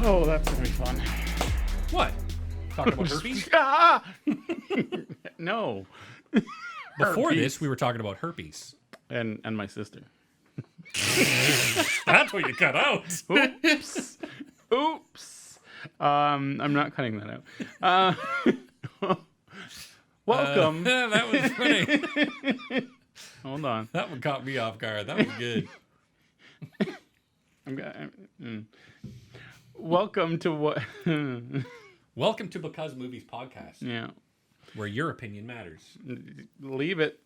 Oh, that's gonna be fun. What? Talking about herpes? Ah! No. Before Herpes. this, we were talking about herpes. And my sister. That's what you cut out. Oops. Oops. I'm not cutting that out. Welcome. That was funny. Hold on. That one caught me off guard. That was good. Welcome to what? Welcome to Because Movies Podcast, Yeah. where your opinion matters. Leave it.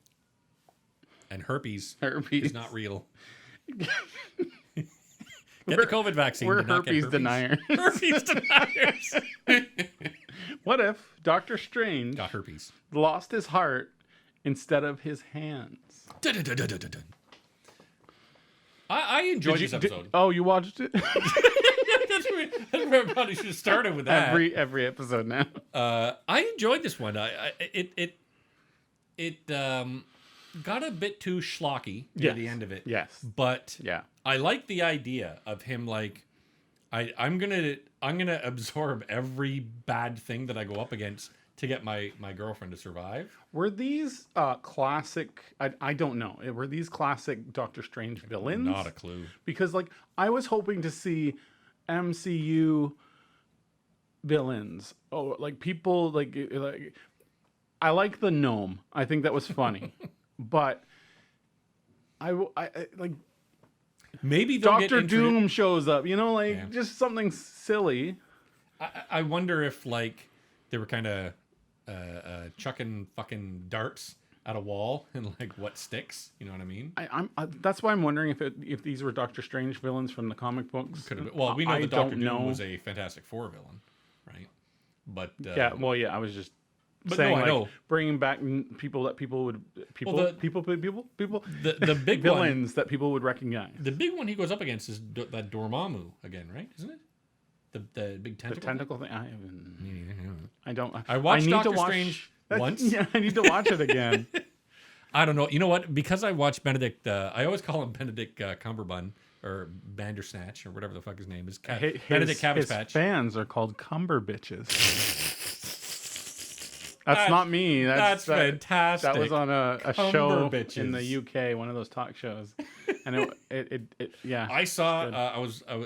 And herpes Herpes. is not real. Get the COVID vaccine. We're to not get herpes deniers. Herpes deniers. What if Doctor Strange Got herpes. lost his heart instead of his hands? Dun-dun-dun-dun-dun-dun. I enjoyed this episode. Oh, you watched it? That's where I probably should have started with that. every episode now. I enjoyed this one. It got a bit too schlocky near the end of it. Yes. But Yeah. I like the idea of him like I'm gonna absorb every bad thing that I go up against to get my girlfriend to survive. Were these classic? I don't know. Were these classic Doctor Strange villains? Not a clue. Because like I was hoping to see MCU villains. Oh, like people like I like the gnome. I think that was funny, but I like Maybe they'll Doctor get Doom shows up. You know, like Yeah. just something silly. I wonder if like they were kind of chucking fucking darts at a wall and like what sticks. You know what I mean? That's why I'm wondering if these were Doctor Strange villains from the comic books. Could have been. Well, we know I that Doctor don't Doom know. was a Fantastic Four villain, right? But Yeah, well, yeah, I was just But saying, no, I like, know. bringing back people that people would the big one. villains that people would recognize. The big one he goes up against is that Dormammu again, right? Isn't it? The big The tentacle. tentacle thing. I don't. I watched need to Doctor watch, Strange that's- once. Yeah, I need to watch it again. I don't know. You know what? Because I watched Benedict. I always call him Benedict Cumberbund or Bandersnatch or whatever the fuck his name is. Benedict Cabbage his Patch. fans are called Cumber bitches. That's not me. That's fantastic. That was on a Cumber show bitches. in the UK, one of those talk shows, and it yeah. I saw.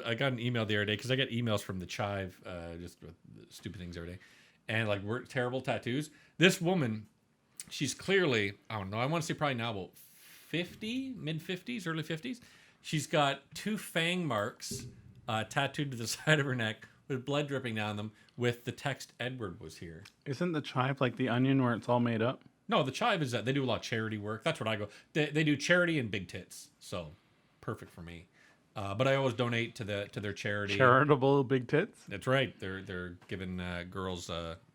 I got an email the other day because I get emails from the Chive, just with stupid things every day, and like we're terrible tattoos. This woman, she's clearly, I don't know. I want to say probably now about 50, mid 50s, early 50s. She's got 2 fang marks tattooed to the side of her neck with blood dripping down them, with the text "Edward was here." Isn't the Chive like the Onion where it's all made up? No, the Chive is that they do a lot of charity work. That's what I go. They do charity and big tits, so perfect for me. But I always donate to their charity. Charitable big tits. That's right. They're giving girls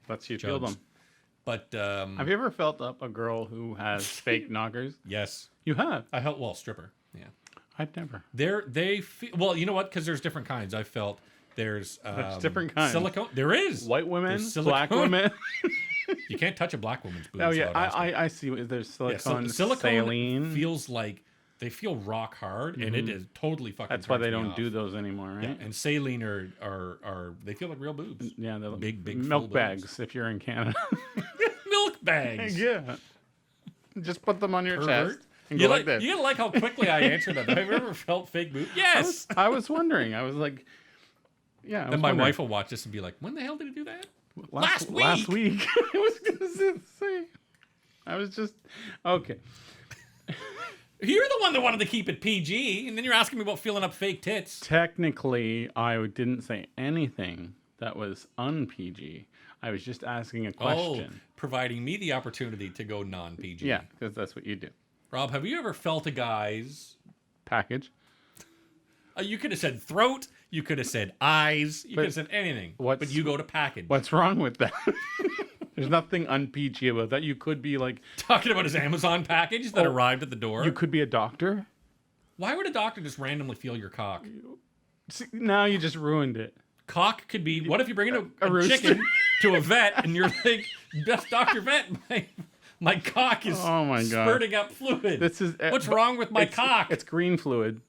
Lets you feel jugs. them. But Have you ever felt up a girl who has fake knockers? yes, You have. I help. Well, stripper. Yeah, I'd never. they feel well. You know what? Because there's different kinds. I felt there's different kinds. silicone. There is White women, There's black silicone. women. You can't touch a black woman's boobs. Oh yeah, without asking. I see. There's Yeah, silicone, silicone saline. feels like they feel rock hard, and it is totally fucking. That's why they turns me don't off. do those anymore, right? Yeah, and saline are they feel like real boobs. Yeah, they're Big milk full bags boobs. if you're in Canada. Milk bags. Yeah, just put them on your Pervert. chest and You go like like this. you gotta like how quickly I answered that. Have you ever felt fake boob? Yes. I was wondering. I was like, yeah. I was And my wondering. wife will watch this and be like, "When the hell did he do that?" Last Last week. I was gonna say. I was just okay. You're the one that wanted to keep it PG, and then you're asking me about feeling up fake tits. Technically, I didn't say anything that was un-PG. I was just asking a question. Providing me the opportunity to go non-PG. Yeah, because that's what you do. Rob, have you ever felt a guy's? Package. You could have said throat. You could have said eyes. You could have said anything. what's- But you go to package. What's wrong with that? There's nothing un-PG about that. You could be like, Talking about his Amazon package that arrived at the door. you could be a doctor. Why would a doctor just randomly feel your cock? See, now you just ruined it. Cock could be. What if you bring in A a rooster. chicken to a vet and you're like, "Best Dr. Vet, my cock is Oh my God. spurting up fluid. This is What's wrong with my it's, cock?" It's green fluid.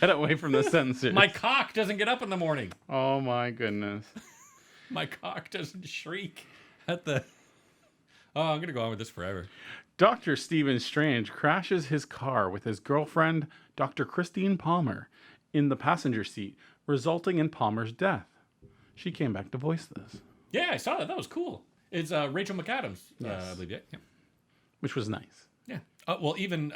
Get away from the censors. My cock doesn't get up in the morning. Oh my goodness. My cock doesn't shriek at the. Oh, I'm gonna go on with this forever. Dr. Stephen Strange crashes his car with his girlfriend, Dr. Christine Palmer, in the passenger seat, resulting in Palmer's death. She came back to voice this, Yeah, I saw that. That was cool. It's Rachel McAdams, Yes. I believe. Yeah, yeah. which was nice. Yeah. Well, even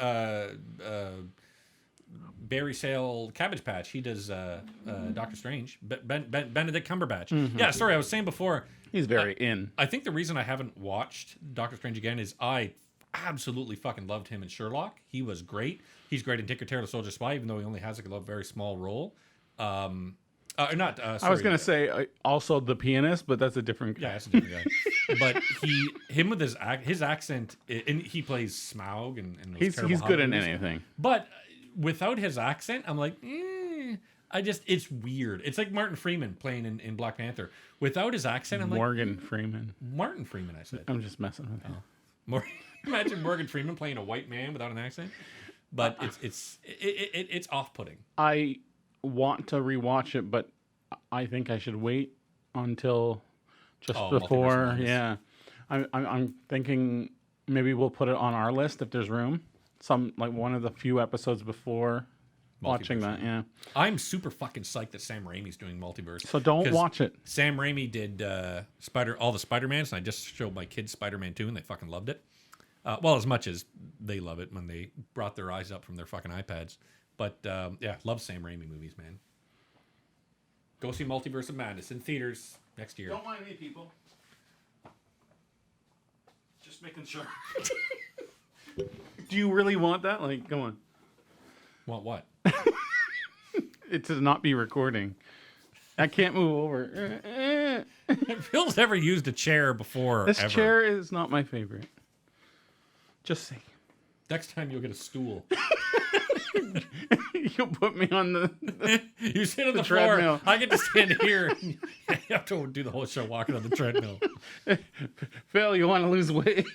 Barry Sale Cabbage Patch, he does Doctor Strange. Benedict Cumberbatch. Yeah, sorry, I was saying before. He's very in. I think the reason I haven't watched Doctor Strange again is I absolutely fucking loved him in Sherlock. He was great. He's great in Tinker Tailor Soldier Spy, even though he only has like a very small role. I was going to say also the pianist, but that's a different guy. Yeah, that's a different guy. But him with his accent, and he plays Smaug and those He's terrible good in Hobbit movies. anything. But without his accent, I'm like, it's weird. It's like Martin Freeman playing in Black Panther. Without his accent, I'm Morgan Freeman. like, Martin Freeman, I said. I'm just messing with you. Imagine Morgan Freeman playing a white man without an accent. But it's off-putting. I want to rewatch it, but I think I should wait until just Multiverse before. Madness. Yeah, I'm thinking maybe we'll put it on our list if there's room. Some like one of the few episodes before watching Multiverse that. Yeah. I'm super fucking psyched that Sam Raimi's doing Multiverse. So don't 'Cause watch it. Sam Raimi did all the Spider-Mans, and I just showed my kids Spider-Man 2, and they fucking loved it. Well, as much as they love it when they brought their eyes up from their fucking iPads. But yeah, love Sam Raimi movies, man. Go see Multiverse of Madness in theaters next year. Don't mind me, people. Just making sure. Do you really want that? Like, come on. Want what? It to not be recording. I can't move over. Phil's never used a chair before. This ever. chair is not my favorite. Just saying. Next time you'll get a stool. You'll put me on the You sit on the treadmill. floor. I get to stand here. You have to do the whole show walking on the treadmill. Phil, you want to lose weight?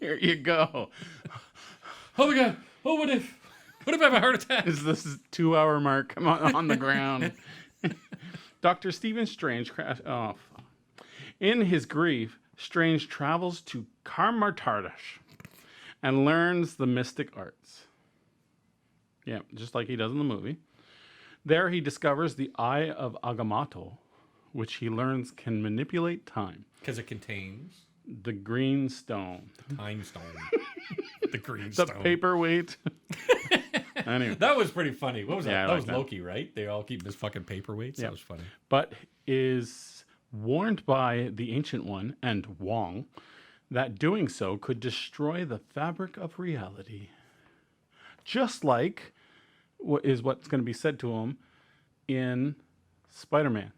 Here you go. Oh my god! Oh, what if I have a heart attack? Is this 2 hour mark? Come on the ground. Dr. Stephen Strange in his grief, Strange travels to Karmartardash and learns the mystic arts. Yeah, just like he does in the movie. There he discovers the Eye of Agamotto, which he learns can manipulate time. Because it contains The green stone. time stone. The green The stone. paperweight. Anyway. That was pretty funny. What was that? Yeah, I That like was that. Loki, right? They all keep his fucking paperweights. Yeah. That was funny. But is warned by the Ancient One and Wong that doing so could destroy the fabric of reality. Just like what's going to be said to him in Spider-Man.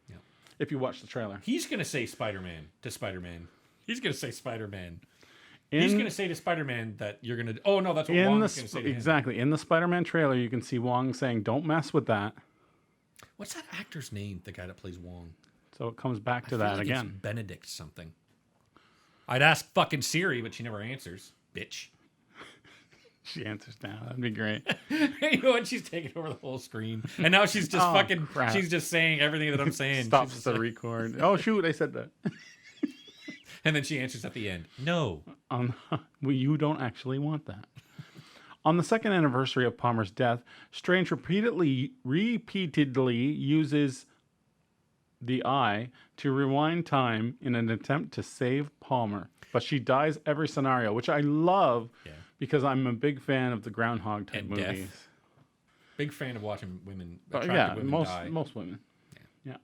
Yeah. If you watch the trailer. He's gonna say Spider-Man to Spider-Man. He's gonna say Spider-Man. In, He's gonna say to Spider-Man that you're gonna. Oh no, that's what in Wong's the gonna say to him. exactly in the Spider-Man trailer, you can see Wong saying, "Don't mess with that." What's that actor's name? The guy that plays Wong. So it comes back to I feel that like again. It's Benedict something. I'd ask fucking Siri, but she never answers. Bitch. She answers now. That'd be great. You know what? She's taking over the whole screen, and now she's just Oh, fucking. crap. She's just saying everything that I'm saying. Stops She's the just like- record. Oh shoot! I said that. and then she answers at the end. No. Well, you don't actually want that. On the second anniversary of Palmer's death, Strange repeatedly uses the eye to rewind time in an attempt to save Palmer. But she dies every scenario, which I love Yeah. because I'm a big fan of the Groundhog type And movies. death. Big fan of watching women. But Attractive yeah, women die. most women. Yeah.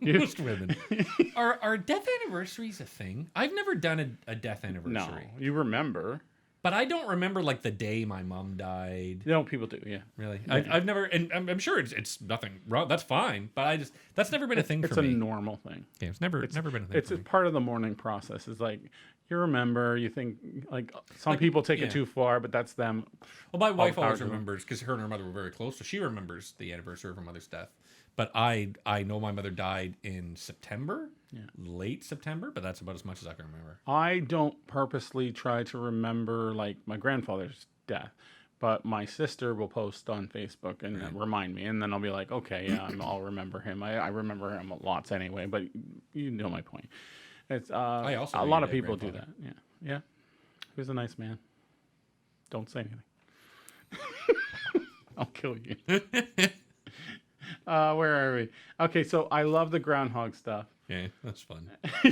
Most women. Are death anniversaries a thing? I've never done a death No, anniversary. you remember. But I don't remember like the day my mom died. No, people do. Yeah. Really, I've never, and I'm sure it's nothing wrong. That's fine. But that's never been a thing It's for a me. normal thing. Yeah, it's never been a thing. It's for a me. part of the mourning process. It's like you remember, you think like some Like, people take yeah. it too far, but that's them. Well, my wife power always to them. remembers because her and her mother were very close, so she remembers the anniversary of her mother's death. But I know my mother died in September, late September, but that's about as much as I can remember. I don't purposely try to remember like my grandfather's death, but my sister will post on Facebook and remind me, and then I'll be like, okay, yeah, I'll remember him. I remember him lots anyway, but you know my point. It's I also a know lot your of dead people do that. grandfather. Yeah, yeah. He was a nice man. Don't say anything. I'll kill you. Where are we? Okay, so I love the groundhog stuff. Yeah, that's fun.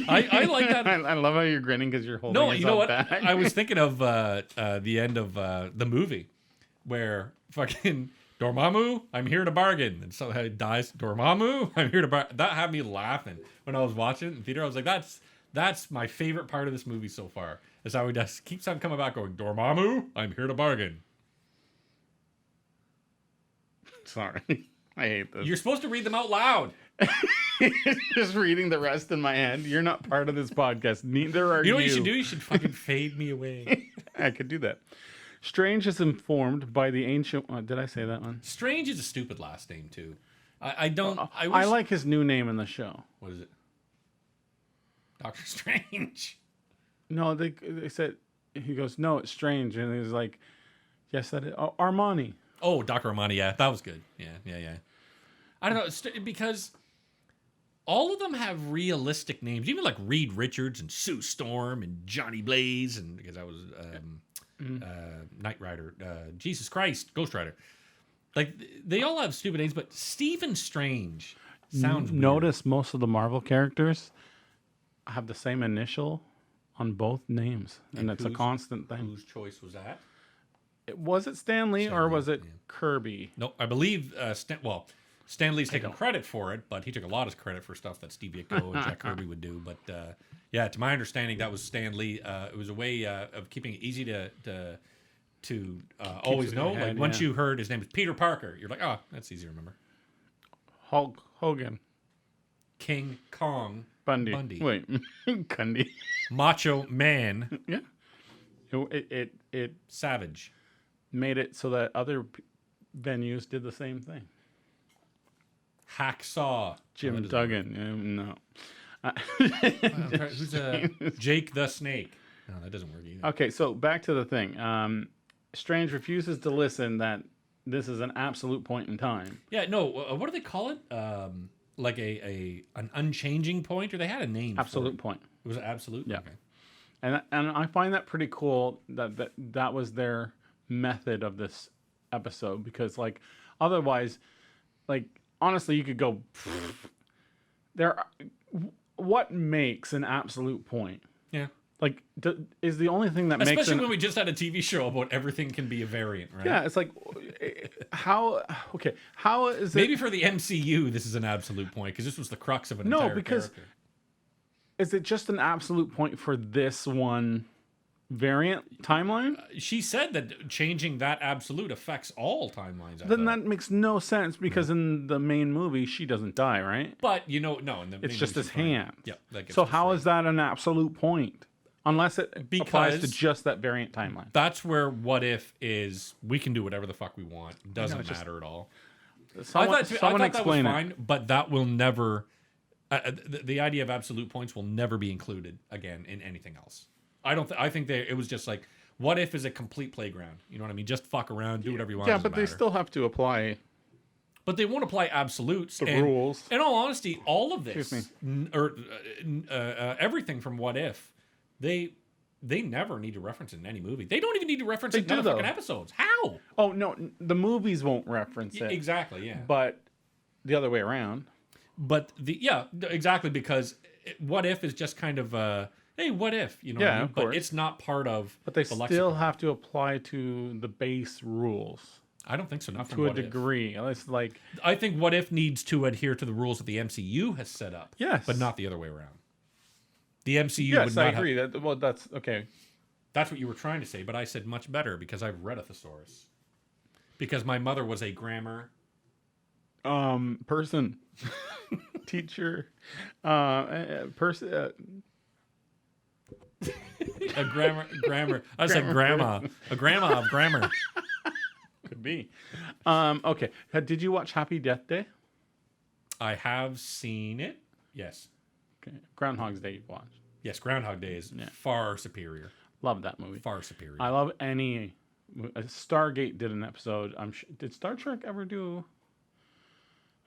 I like that. I love how you're grinning because you're holding No, you know yourself what? back. I was thinking of the end of the movie where fucking Dormammu, I'm here to bargain, and so he dies. Dormammu, I'm here to bargain. That had me laughing when I was watching it in theater. I was like, that's my favorite part of this movie so far. Is how he just keeps on coming back, going, Dormammu, I'm here to bargain. Sorry. I hate this. You're supposed to read them out loud. Just reading the rest in my head. You're not part of this podcast. Neither are you. You know what you should do? You should fucking fade me away. I could do that. Strange is informed by the ancient. Did I say that one? Strange is a stupid last name too. I don't. I I wish, like his new name in the show. What is it? Doctor Strange. No, they said he goes, no, it's strange, and he's like, yes, that is Armani. Oh, Dr. Armani. Yeah, that was good. Yeah. I don't know because all of them have realistic names. Even like Reed Richards and Sue Storm and Johnny Blaze, and because I was Knight Rider, Jesus Christ, Ghost Rider. Like they all have stupid names, but Stephen Strange sounds weird. Notice most of the Marvel characters have the same initial on both names, and it's a constant thing. Whose choice was that? Was it Stanley or was it Kirby? No, I believe Stan Lee's taking credit for it, but he took a lot of credit for stuff that Steve Ditko and Jack Kirby would do. But yeah, to my understanding, that was Stan Lee. It was a way of keeping it easy to always it in know. your Like head, once yeah. you heard his name is Peter Parker, you're like, oh, that's easy to remember. Hulk Hogan. King Kong Bundy. Wait, Bundy. Macho Man Yeah. It Savage. made it so that other venues did the same thing. Hacksaw. Jim Oh, that doesn't Duggan. No. work. Who's Jake the Snake? No, that doesn't work either. Okay, so back to the thing. Strange refuses to listen that this is an absolute point in time. Yeah, no. What do they call it? Like an unchanging point, or they had a name. Absolute for point. it. Was it absolute? Yeah. Okay. And I find that pretty cool that was their method of this episode, because like otherwise, like honestly, you could go what makes an absolute point? Yeah. Like is the only thing that makes Especially when we just had a TV show about everything can be a variant, right? yeah, it's like how is it Maybe for the MCU, this is an absolute point because this was the crux of an entire because character. is it just an absolute point for this one variant timeline? She said that changing that absolute affects all timelines. I Then thought. that makes no sense because in the main movie she doesn't die, right? But no, in the It's just his hand. Yep. That gets So destroyed. how is that an absolute point? Unless it applies to Because- just that variant timeline. That's where what if is we can do whatever the fuck we want. Doesn't it's just- matter at all. Someone I thought that explain was it. fine, but that will never. The idea of absolute points will never be included again in anything else. I don't. I think it was just like, what if is a complete playground? You know what I mean? Just fuck around, do whatever you want. Yeah, doesn't but they matter. still have to apply But they won't apply absolutes. the and, rules. In all honesty, all of this, Excuse everything from What If, they never need to reference it in any movie. They don't even need to reference it in do, other fucking though. episodes. How? Oh no, the movies won't reference it, Exactly. Yeah. but the other way around. But exactly, because What If is just kind of hey, what if, you know? Yeah, what I mean? of But course. it's not part of. But they the still lexicon. have to apply to the base rules I don't think so. Not from to a What If. degree. It's like I think What If needs to adhere to the rules that the MCU has set up. Yes. But not the other way around. The MCU yes, would not I agree. Well, that's okay. That's what you were trying to say, but I said much better because I've read a thesaurus. Because my mother was a grammar. Person, teacher, person. A grammar. I said grandma. A grandma of grammar. Could be. Okay. Did you watch Happy Death Day? I have seen it. Yes. Okay. Groundhog's Day you've watched. Yes, Groundhog Day is far superior. Love that movie. Far superior. I love any Stargate did an episode. Did Star Trek ever do?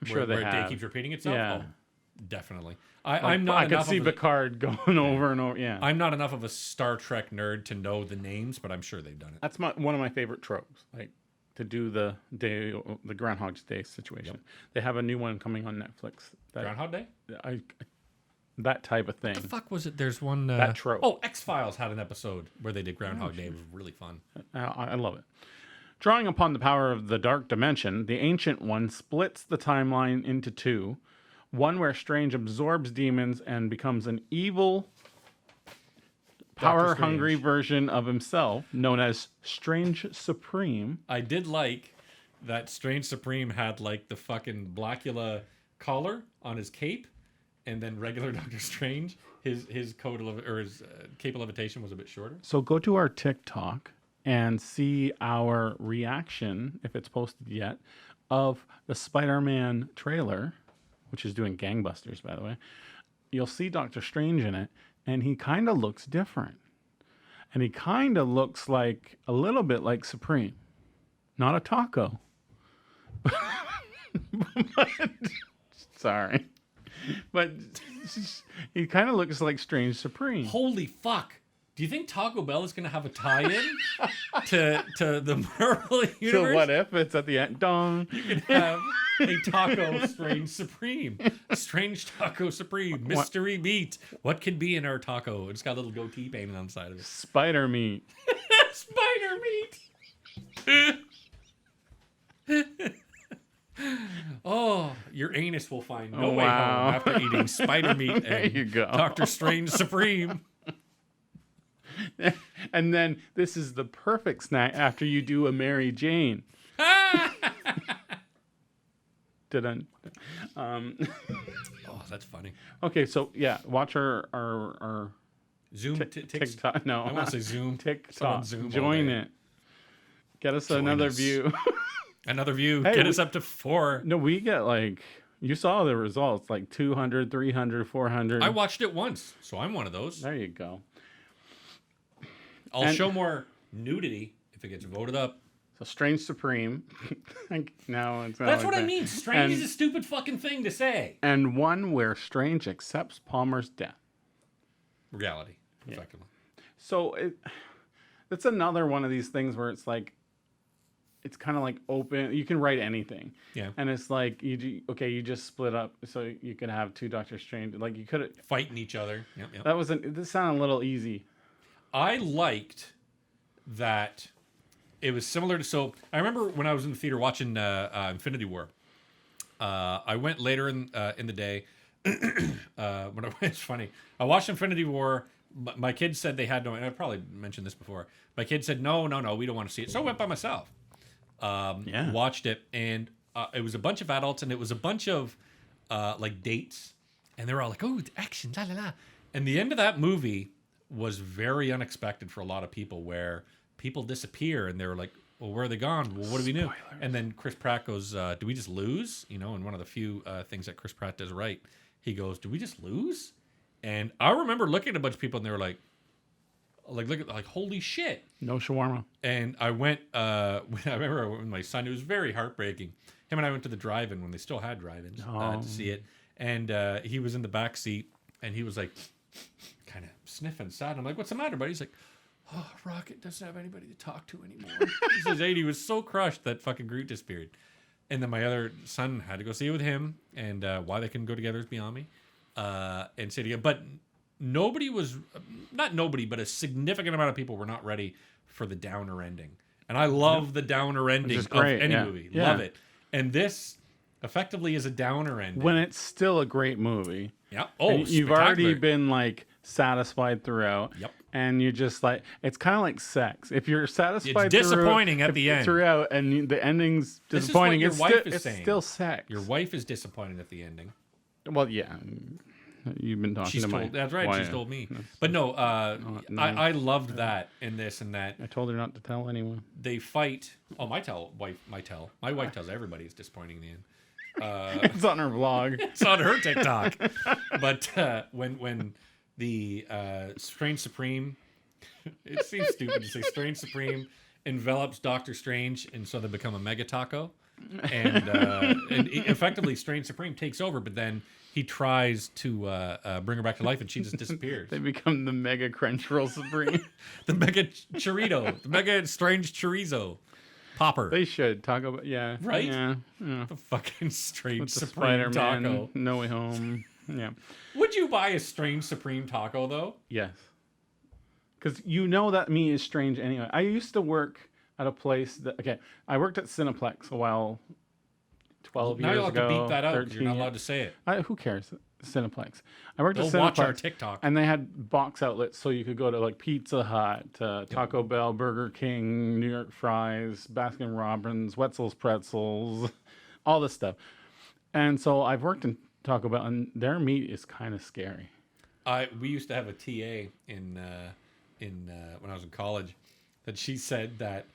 I'm sure where they a have. day keeps repeating itself. Yeah. Oh, definitely. Like, I'm not. I could enough see of a, Picard going over and over. Yeah, I'm not enough of a Star Trek nerd to know the names, but I'm sure they've done it. that's one of my favorite tropes. Like to do the Groundhog's Day situation. They have a new one coming on Netflix. Groundhog Day. That type of thing. The fuck was it? There's one. That trope. Oh, X-Files had an episode where they did Groundhog Day. It was really fun. I love it. Drawing upon the power of the dark dimension, the Ancient One splits the timeline into two. One where Strange absorbs demons and becomes an evil, power-hungry Strange. version of himself, known as Strange Supreme. I did like that Strange Supreme had like the fucking Blackula collar on his cape, and then regular Doctor Strange, his cape of levitation was a bit shorter. So go to our TikTok and see our reaction, if it's posted yet, of the Spider-Man trailer, which is doing gangbusters, by the way. You'll see Doctor Strange in it, and he kind of looks different. And he kind of looks like a little bit like Supreme. Not a taco. But, sorry. But he kind of looks like Strange Supreme. Holy fuck! Do you think Taco Bell is gonna have a tie-in to the Marvel universe? So what if it's at the end? Dong. Have a taco Strange Supreme, Strange Taco Supreme, mystery meat. What could be in our taco? It's got a little goatee painted on the side of it. Spider meat. Spider meat. Oh, your anus will find no way Wow. home after eating spider meat There and you go. Doctor Strange Supreme. And then this is the perfect snack after you do a Mary Jane. Dun. Oh, that's funny. Okay, so yeah, watch our Zoom TikTok. No, I want to say Zoom. TikTok. Someone Zoom all Join day. it. Get us Join another us. view. Another view. Hey, Get us up to 4. No, we get like, you saw the results, like 200, 300, 400. I watched it once, so I'm one of those. There you go. I'll show more nudity if it gets voted up. So Strange Supreme. No, it's not That's like what I that. mean. Strange And- is a stupid fucking thing to say. And one where Strange accepts Palmer's death. Reality, effectively. So it's another one of these things where it's like, it's kind of like open. You can write anything. Yeah. And it's like, you just split up so you could have two Doctor Strange. Like you could have, Fighting each other. Yep. this sounded a little easy. I liked that it was similar to. So I remember when I was in the theater watching Infinity War. I went later in the day. It's funny. I watched Infinity War. My kids said they had no. And I probably mentioned this before. My kids said no, we don't want to see it. So I went by myself. Watched it, and it was a bunch of adults, and it was a bunch of like dates, and they were all like, "Oh, action, la la la." And the end of that movie was very unexpected for a lot of people, where people disappear, and they were like, "Well, where are they gone? Well, what do we do?" And then Chris Pratt goes, "Do we just lose?" You know, and one of the few things that Chris Pratt does right, he goes, "Do we just lose?" And I remember looking at a bunch of people, and they were like, look at holy shit. No shawarma. And I went, I remember with my son, it was very heartbreaking. Him and I went to the drive-in when they still had drive-ins to see it. And he was in the back seat, and he was like, kind of sniffing sad. I'm like, what's the matter, buddy? He's like, oh, Rocket doesn't have anybody to talk to anymore. He says, he was so crushed that fucking Groot disappeared. And then my other son had to go see it with him, and why they couldn't go together is beyond me. And say together. But nobody was, not nobody, but a significant amount of people were not ready for the downer ending. And I love the downer ending of great, any yeah. movie. Yeah. Love it. And this effectively is a downer ending. When it's still a great movie. Yeah. Oh, And you've already spectacular. been like satisfied throughout. Yep. And you're just like, it's kind of like sex. If you're satisfied It's disappointing at the end. throughout, and the ending's This is what disappointing, your it's, wife is it's saying. still sex. Your wife is disappointed at the ending. Well, yeah. You've been talking She's to my told. That's right. wife. She's told me. But no, no. I loved that in this and that. I told her not to tell anyone. They fight. Oh, my wife tells everybody it's disappointing in the end. It's on her vlog. It's on her TikTok. But when the Strange Supreme, it seems stupid to say Strange Supreme envelops Doctor Strange, and so they become a mega taco. And effectively, Strange Supreme takes over, but then he tries to bring her back to life, and she just disappears. They become the Mega Crunchyroll Supreme. The mega chorito, the mega strange chorizo popper. They should talk about Right? Yeah. The fucking Strange With the Supreme Spider-Man, taco. No Way Home. Yeah. Would you buy a Strange Supreme taco though? Yes. Because you know that me is strange anyway. I used to work at a place that I worked at Cineplex a while. 12 Now years you'll have ago. to beat that out. 'Cause 13 You're not allowed to say it. Who cares? Cineplex. I worked They'll at watch our Cineplex, TikTok. and they had box outlets, so you could go to like Pizza Hut, Taco Bell, Burger King, New York Fries, Baskin Robbins, Wetzel's Pretzels, all this stuff. And so I've worked in Taco Bell, and their meat is kind of scary. We used to have a TA in when I was in college that she said that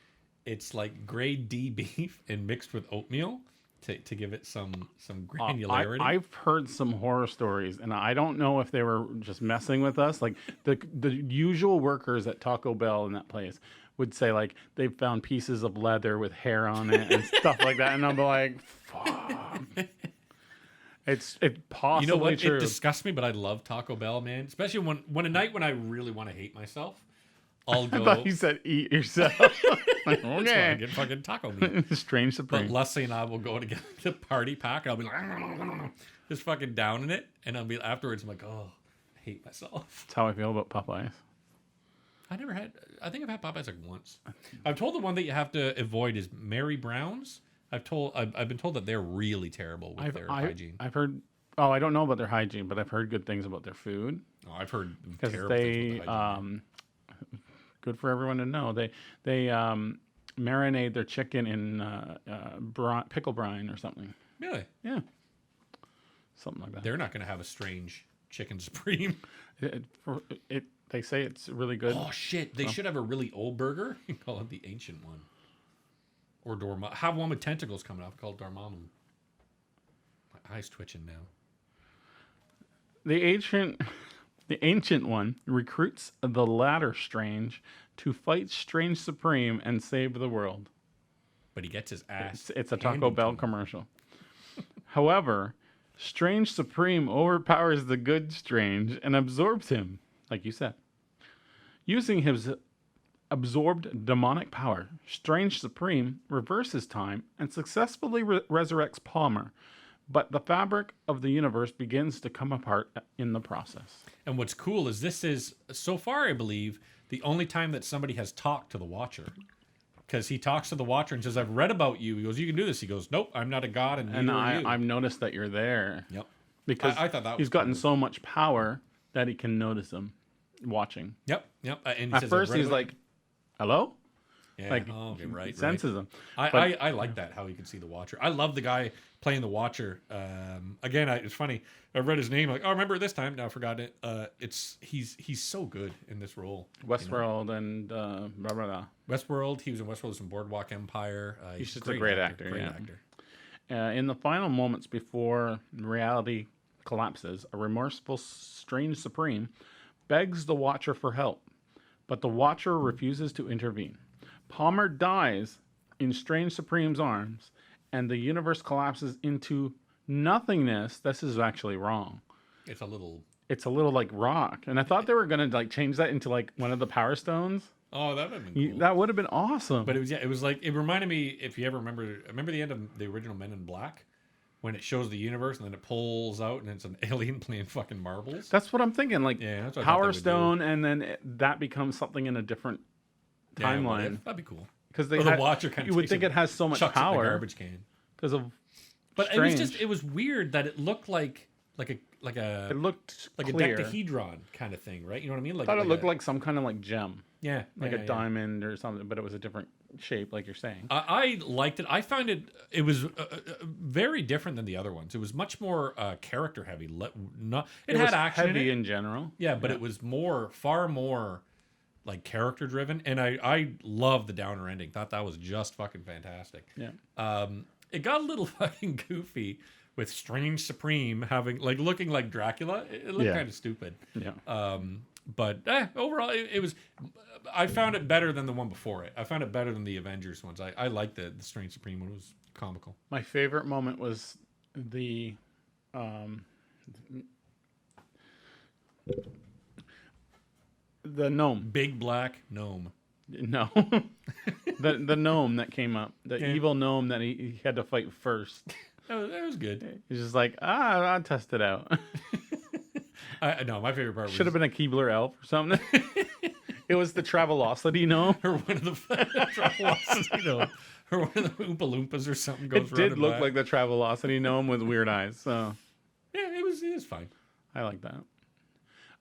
it's like grade D beef and mixed with oatmeal to give it some granularity. I've heard some horror stories, and I don't know if they were just messing with us. Like the usual workers at Taco Bell in that place would say like they found pieces of leather with hair on it and stuff like that, and I'm like, fuck. It's possibly You know what? true. It disgusts me, but I love Taco Bell, man. Especially when a night when I really want to hate myself, I'll I go. thought you said eat yourself. Like, That's why I okay. get fucking taco meat. Strange But Supreme. Leslie and I will go to get the party pack. And I'll be like, just fucking down in it, and I'll be afterwards. I'm like, oh, I hate myself. That's how I feel about Popeyes. I never had. I think I've had Popeyes like once. I'm told the one that you have to avoid is Mary Brown's. I've been told that they're really terrible with their hygiene. I've heard. Oh, I don't know about their hygiene, but I've heard good things about their food. Oh, I've heard Because terrible things they, about the hygiene. good for everyone to know. They marinate their chicken in pickle brine or something. Really? Yeah, something like that. They're not going to have a strange chicken supreme. They say it's really good. Oh shit! They should have a really old burger and call it the ancient one, or Dormammu. Have one with tentacles coming off called Dormammu. My eyes twitching now. The ancient one recruits the latter Strange to fight Strange Supreme and save the world. But he gets his ass. It's a Taco handed to Bell him. commercial. However, Strange Supreme overpowers the good Strange and absorbs him, like you said. Using his absorbed demonic power, Strange Supreme reverses time and successfully resurrects Palmer, but the fabric of the universe begins to come apart in the process. And what's cool is this is so far, I believe, the only time that somebody has talked to the Watcher. Because he talks to the Watcher and says, "I've read about you." He goes, "You can do this." He goes, "Nope, I'm not a god, and And neither are you." I've noticed that you're there. Yep. Because I thought that he's was gotten cool. so much power that he can notice them watching. Yep. And he At says, "I've first, read he's about like, hello? you." Yeah. Like, oh, okay, right. senses them. I like that, how you can see the Watcher. I love the guy playing the Watcher. Again, it's funny. I read his name, like, oh, I remember this time. Now I forgot it. He's so good in this role. Westworld and blah, blah, blah. Westworld. He was in Westworld, some Boardwalk Empire. He's just a great actor, Great yeah. actor. In the final moments before reality collapses, a remorseful Strange Supreme begs the Watcher for help, but the Watcher refuses to intervene. Palmer dies in Strange Supreme's arms, and the universe collapses into nothingness. This is actually wrong. It's a little. It's a little like rock, and I thought they were gonna like change that into like one of the Power Stones. Oh, that would have been cool. That would have been awesome. But it was like, it reminded me, if you ever remember the end of the original Men in Black, when it shows the universe and then it pulls out and it's an alien playing fucking marbles. That's what I'm thinking. Like Yeah, that's what I thought they Power would do. Stone, and then that becomes something in a different Yeah, what timeline. if? That'd be cool. Because they Or the had- Watcher kind you of would takes think it has so much chucks it in the power garbage can. because of. But Strange. it was weird that it looked like a It looked like clear. a dodecahedron kind of thing, right? You know what I mean? I Like, thought it looked like some kind of like gem, yeah, like yeah, a yeah. diamond or something, but it was a different shape, like you're saying. I liked it. I found it was very different than the other ones. It was much more character heavy. It had was action heavy in it. in general. Yeah, but it was far more like character driven, and I love the downer ending. Thought that was just fucking fantastic. Yeah. It got a little fucking goofy with Strange Supreme having looking like Dracula. It looked Yeah. kind of stupid. Yeah. But overall, it was. I found it better than the one before it. I found it better than the Avengers ones. I liked the Strange Supreme one. It was comical. My favorite moment was the gnome. Big black gnome. No, the gnome that came up, the Yeah. evil gnome that he had to fight first. That was good. He's just like, I'll test it out. No, my favorite part Should was have been a Keebler elf or something. It was the Travelocity gnome. or one of the Travelocity, or one of the Oompa Loompas or something goes It did running look by. like the Travelocity gnome with weird eyes. So Yeah, it was fine. I like that.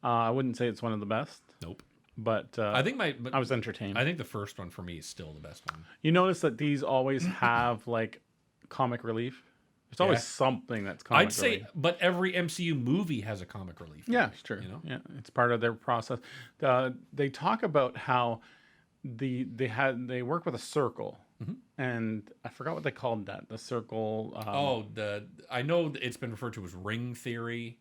I wouldn't say it's one of the best, Nope. but I think I was entertained. I think the first one for me is still the best one. You notice that these always have like comic relief. There's always Yeah. something that's comic I'd say, relief. but every MCU movie has a comic relief. Yeah, it's true. You know? Yeah, it's part of their process. They talk about how they work with a circle, Mm-hmm. and I forgot what they called that. The circle. I know it's been referred to as ring theory,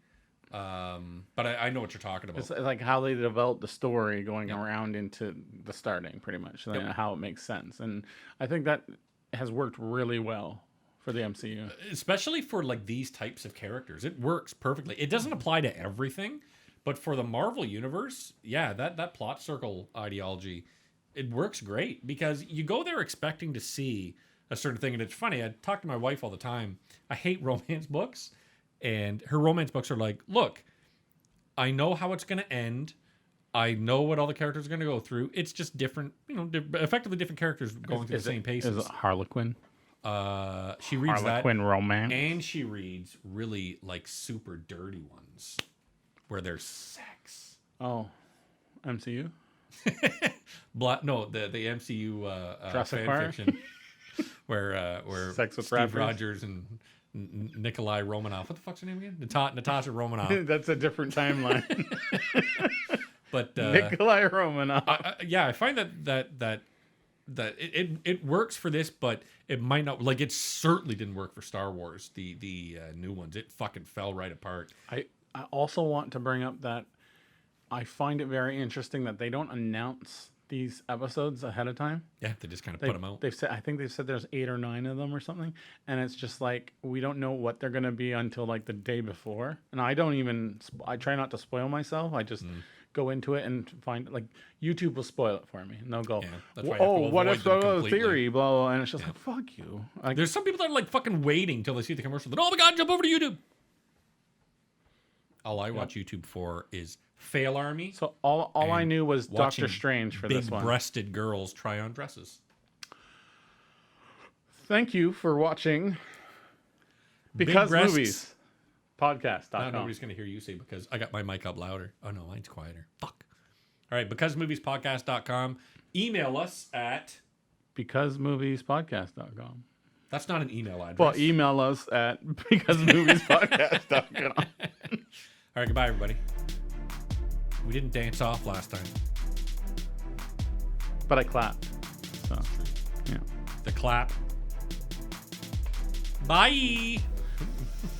but I know what you're talking about. It's like how they develop the story going around into the starting, pretty much, and how it makes sense. And I think that has worked really well for the MCU. Especially for like these types of characters, it works perfectly. It doesn't apply to everything, but for the Marvel universe, yeah, that plot circle ideology, it works great because you go there expecting to see a certain thing. And it's funny, I talk to my wife all the time. I hate romance books, and her romance books are like, look, I know how it's going to end. I know what all the characters are going to go through. It's just different, effectively different characters going through the same paces. Is it Harlequin? She reads that, Harlequin romance. and she reads really like super dirty ones where there's sex. Oh, MCU. No, the MCU Jurassic fan Park? fiction where Sex with Steve rappers? Rogers and Nikolai Romanoff. What the fuck's her name again? Natasha Romanoff. That's a different timeline. But Nikolai Romanov. I find that it works for this, but it might not. Like it certainly didn't work for Star Wars, the new ones. It fucking fell right apart. I also want to bring up that I find it very interesting that they don't announce these episodes ahead of time. Yeah, they just kind of put them out. They've said, I think they've said there's 8 or 9 of them or something, and it's just like we don't know what they're gonna be until like the day before. And I don't even. I try not to spoil myself. I just go into it and find like YouTube will spoil it for me, and they'll go, Yeah, that's why I have to "Oh, what avoid if them the completely." theory?" Blah, blah, blah. And it's just like, "Fuck you." Like, There's some people that are like fucking waiting till they see the commercial. Then, oh my god, jump over to YouTube. All I watch YouTube for is Fail Army. so all I and knew was watching Doctor Strange for this one. Big-breasted girls try on dresses. Thank you for watching Because breasts. Movies podcast. Now nobody's going to hear you say because I got my mic up louder. Oh no, mine's quieter. Fuck. All right, becausemoviespodcast.com. Email us at... BecauseMoviesPodcast.com. That's not an email address. Well, email us at BecauseMoviesPodcast.com. All right, goodbye, everybody. We didn't dance off last time. But I clapped. So, yeah. The clap. Bye.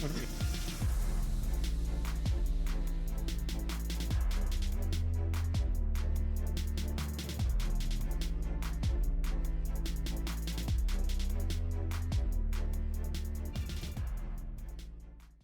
What are we...